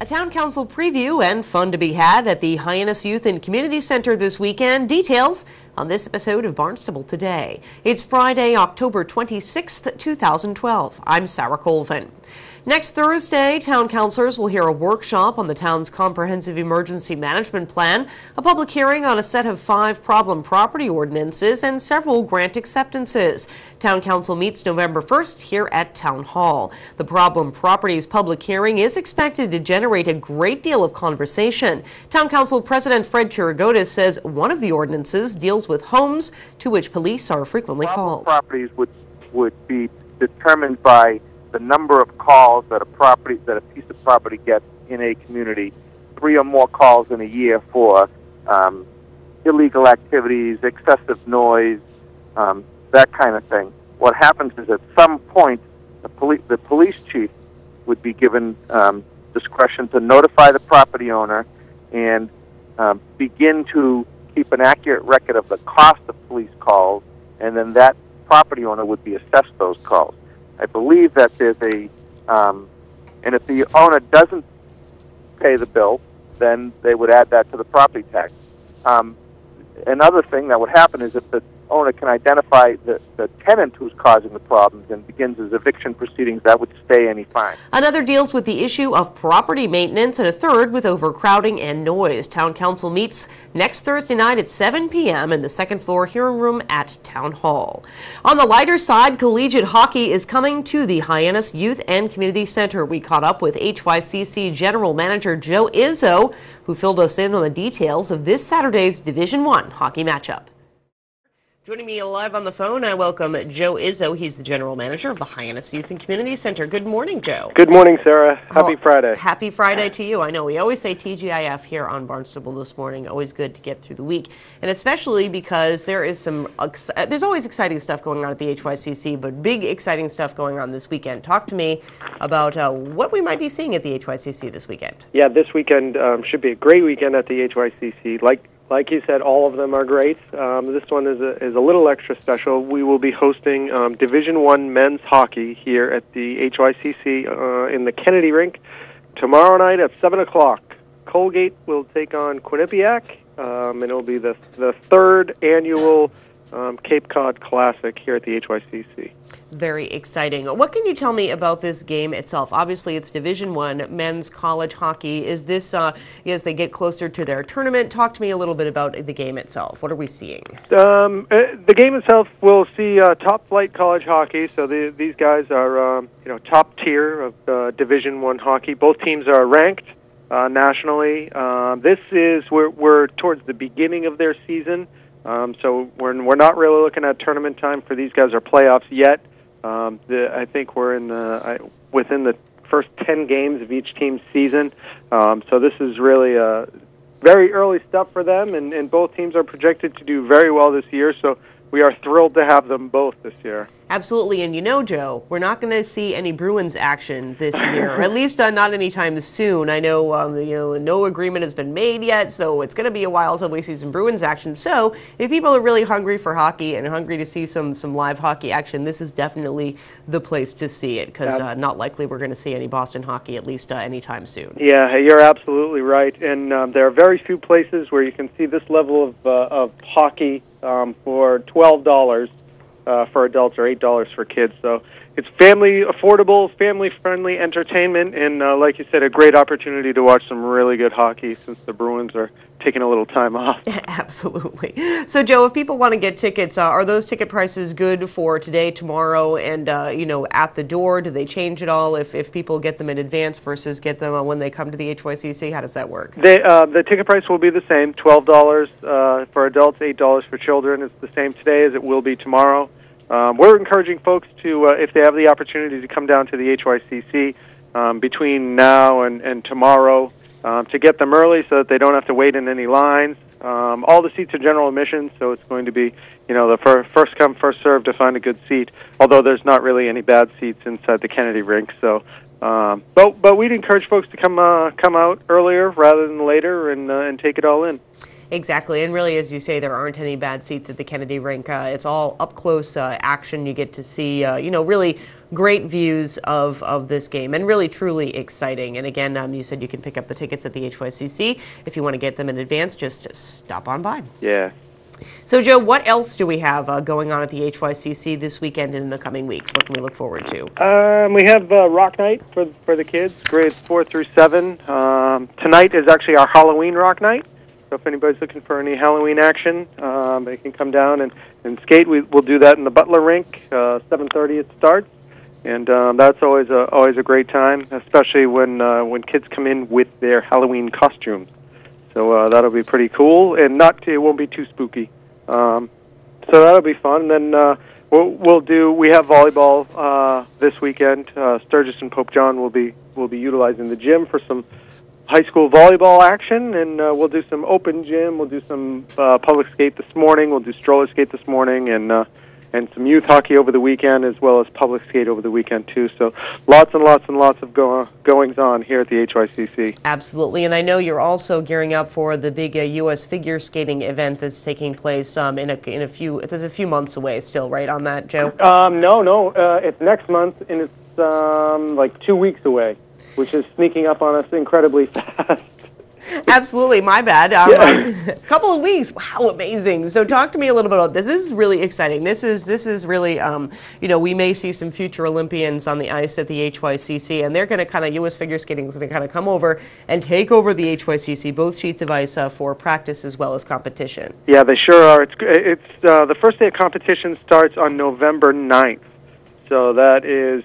A town council preview and fun to be had at the Hyannis Youth and Community Center this weekend. Details on this episode of Barnstable Today. It's Friday, October 26th, 2012. I'm Sarah Colvin. Next Thursday, town councilors will hear a workshop on the town's comprehensive emergency management plan, a public hearing on a set of 5 problem property ordinances, and several grant acceptances. Town council meets November 1st here at Town Hall. The problem properties public hearing is expected to generate a great deal of conversation. Town council president Fred Chirigotis says one of the ordinances deals with homes to which police are frequently called. Properties would be determined by the number of calls that a piece of property gets in a community, 3 or more calls in a year for illegal activities, excessive noise, that kind of thing. What happens is at some point the police chief would be given discretion to notify the property owner and begin to keep an accurate record of the cost of police calls, and then that property owner would be assessed those calls. I believe that there's and if the owner doesn't pay the bill, then they would add that to the property tax. Another thing that would happen is if the owner can identify the tenant who's causing the problems and begins his eviction proceedings, that would stay any fine. Another deals with the issue of property maintenance, and a third with overcrowding and noise. Town council meets next Thursday night at 7 p.m. in the second floor hearing room at Town Hall. On the lighter side, collegiate hockey is coming to the Hyannis Youth and Community Center. We caught up with HYCC General Manager Joe Izzo, who filled us in on the details of this Saturday's Division I hockey matchup. Joining me live on the phone, I welcome Joe Izzo. He's the General Manager of the Hyannis Youth and Community Center. Good morning, Joe. Good morning, Sarah. Happy Friday. Happy Friday to you. I know we always say TGIF here on Barnstable this morning. Always good to get through the week, and especially because there's always exciting stuff going on at the HYCC, but big exciting stuff going on this weekend. Talk to me about what we might be seeing at the HYCC this weekend. Yeah, this weekend should be a great weekend at the HYCC. Like you said, all of them are great. This one is a little extra special. We will be hosting Division I men's hockey here at the HYCC in the Kennedy Rink tomorrow night at 7 o'clock. Colgate will take on Quinnipiac, and it will be the 3rd annual Cape Cod Classic here at the HYCC. Very exciting. What can you tell me about this game itself? Obviously, it's Division I men's college hockey. Is this as they get closer to their tournament? Talk to me a little bit about the game itself. What are we seeing? The game itself, we'll see top flight college hockey. So these guys are top tier of Division I hockey. Both teams are ranked nationally. This is we're towards the beginning of their season. So we're not really looking at tournament time for these guys or playoffs yet. I think we're within the first 10 games of each team's season. So this is really very early stuff for them, and both teams are projected to do very well this year. So we are thrilled to have them both this year. Absolutely, and Joe, we're not going to see any Bruins action this year, or at least not anytime soon. I know, no agreement has been made yet, so it's going to be a while until we see some Bruins action. So, if people are really hungry for hockey and hungry to see some live hockey action, this is definitely the place to see it, because not likely we're going to see any Boston hockey at least anytime soon. Yeah, you're absolutely right, and there are very few places where you can see this level of hockey for $12. For adults or $8 for kids. So it's affordable, family-friendly entertainment, and like you said, a great opportunity to watch some really good hockey since the Bruins are taking a little time off. Absolutely. So, Joe, if people want to get tickets, are those ticket prices good for today, tomorrow, and at the door? Do they change at all if people get them in advance versus get them when they come to the HYCC? How does that work? The ticket price will be the same, $12 for adults, $8 for children. It's the same today as it will be tomorrow. We're encouraging folks to, if they have the opportunity to come down to the HYCC between now and tomorrow, to get them early so that they don't have to wait in any lines. All the seats are general admission, so it's going to be, the first come, first served to find a good seat, although there's not really any bad seats inside the Kennedy Rink. So, but we'd encourage folks to come out earlier rather than later and take it all in. Exactly, and really, as you say, there aren't any bad seats at the Kennedy rink. It's all up close action. You get to see, really great views of this game, and really truly exciting. And again, you said you can pick up the tickets at the HYCC. If you want to get them in advance, just stop on by. Yeah. So, Joe, what else do we have going on at the HYCC this weekend and in the coming weeks? What can we look forward to? We have Rock Night for the kids, grades 4 through 7. Tonight is actually our Halloween Rock Night. So if anybody's looking for any Halloween action, they can come down and skate. We'll do that in the Butler Rink. 7:30 it starts, and that's always a great time, especially when kids come in with their Halloween costumes. So that'll be pretty cool, and it won't be too spooky. So that'll be fun. Then we have volleyball this weekend. Sturgis and Pope John will be utilizing the gym for some high school volleyball action, and we'll do some open gym. We'll do some public skate this morning. We'll do stroller skate this morning, and some youth hockey over the weekend, as well as public skate over the weekend too. So lots and lots and lots of goings on here at the HYCC. Absolutely, and I know you're also gearing up for the big U.S. figure skating event that's taking place in a few months away still, right? On that, Joe? No, it's next month, and it's like 2 weeks away, which is sneaking up on us incredibly fast. Absolutely, my bad. A couple of weeks. Wow, amazing. So talk to me a little bit about this. This is really exciting. This is really, we may see some future Olympians on the ice at the HYCC, and they're going to kind of, U.S. figure skating is going to kind of come over and take over the HYCC, both sheets of ice for practice as well as competition. Yeah, they sure are. It's the first day of competition starts on November 9th. So that is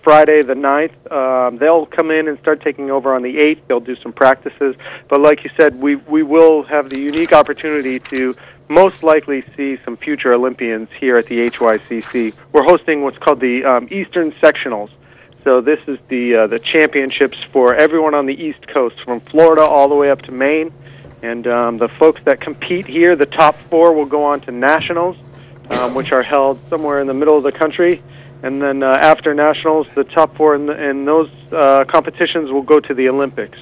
Friday the 9th. They'll come in and start taking over on the 8th. They'll do some practices. But like you said, we will have the unique opportunity to most likely see some future Olympians here at the HYCC. We're hosting what's called the Eastern Sectionals. So this is the championships for everyone on the East Coast, from Florida all the way up to Maine. And the folks that compete here, the top 4, will go on to nationals, which are held somewhere in the middle of the country. And then after nationals, the top 4 in those competitions will go to the Olympics.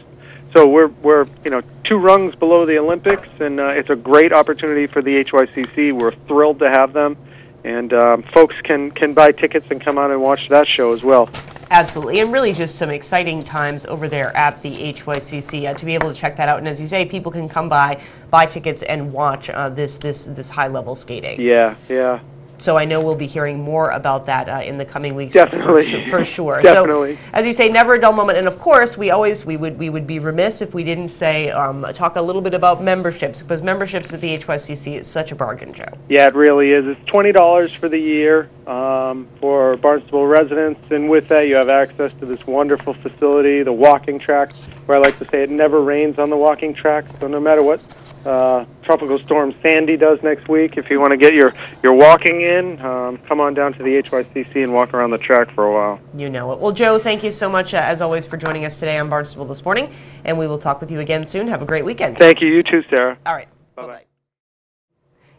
So we're 2 rungs below the Olympics, and it's a great opportunity for the HYCC. We're thrilled to have them, and folks can buy tickets and come out and watch that show as well. Absolutely, and really just some exciting times over there at the HYCC to be able to check that out. And as you say, people can come by, buy tickets, and watch this high-level skating. Yeah. So I know we'll be hearing more about that in the coming weeks. Definitely. For sure. Definitely. So, as you say, never a dull moment. And of course, we would be remiss if we didn't say talk a little bit about memberships, because memberships at the HYCC is such a bargain, Joe. Yeah, it really is. It's $20 for the year for Barnstable residents, and with that, you have access to this wonderful facility, the walking track, where I like to say it never rains on the walking track. So no matter what Tropical Storm Sandy does next week, if you want to get your walking in, come on down to the HYCC and walk around the track for a while. You know it. Well, Joe, thank you so much, as always, for joining us today on Barnstable This Morning, and we will talk with you again soon. Have a great weekend. Thank you. You too, Sarah. All right. Bye-bye.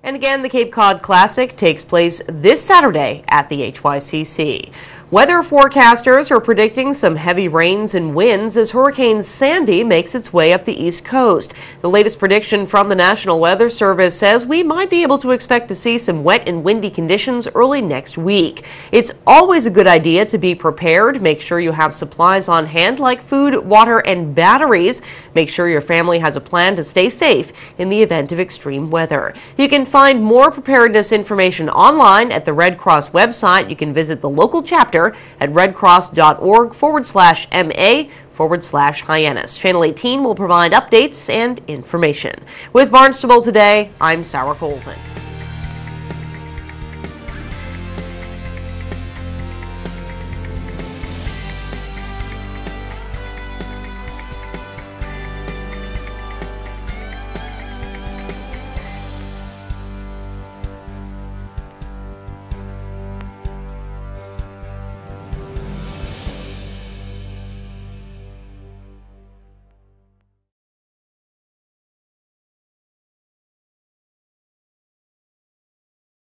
And again, the Cape Cod Classic takes place this Saturday at the HYCC. Weather forecasters are predicting some heavy rains and winds as Hurricane Sandy makes its way up the East Coast. The latest prediction from the National Weather Service says we might be able to expect to see some wet and windy conditions early next week. It's always a good idea to be prepared. Make sure you have supplies on hand like food, water, and batteries. Make sure your family has a plan to stay safe in the event of extreme weather. You can find more preparedness information online at the Red Cross website. You can visit the local chapter at redcross.org/MA/Hyannis. Channel 18 will provide updates and information. With Barnstable Today, I'm Sarah Colvin.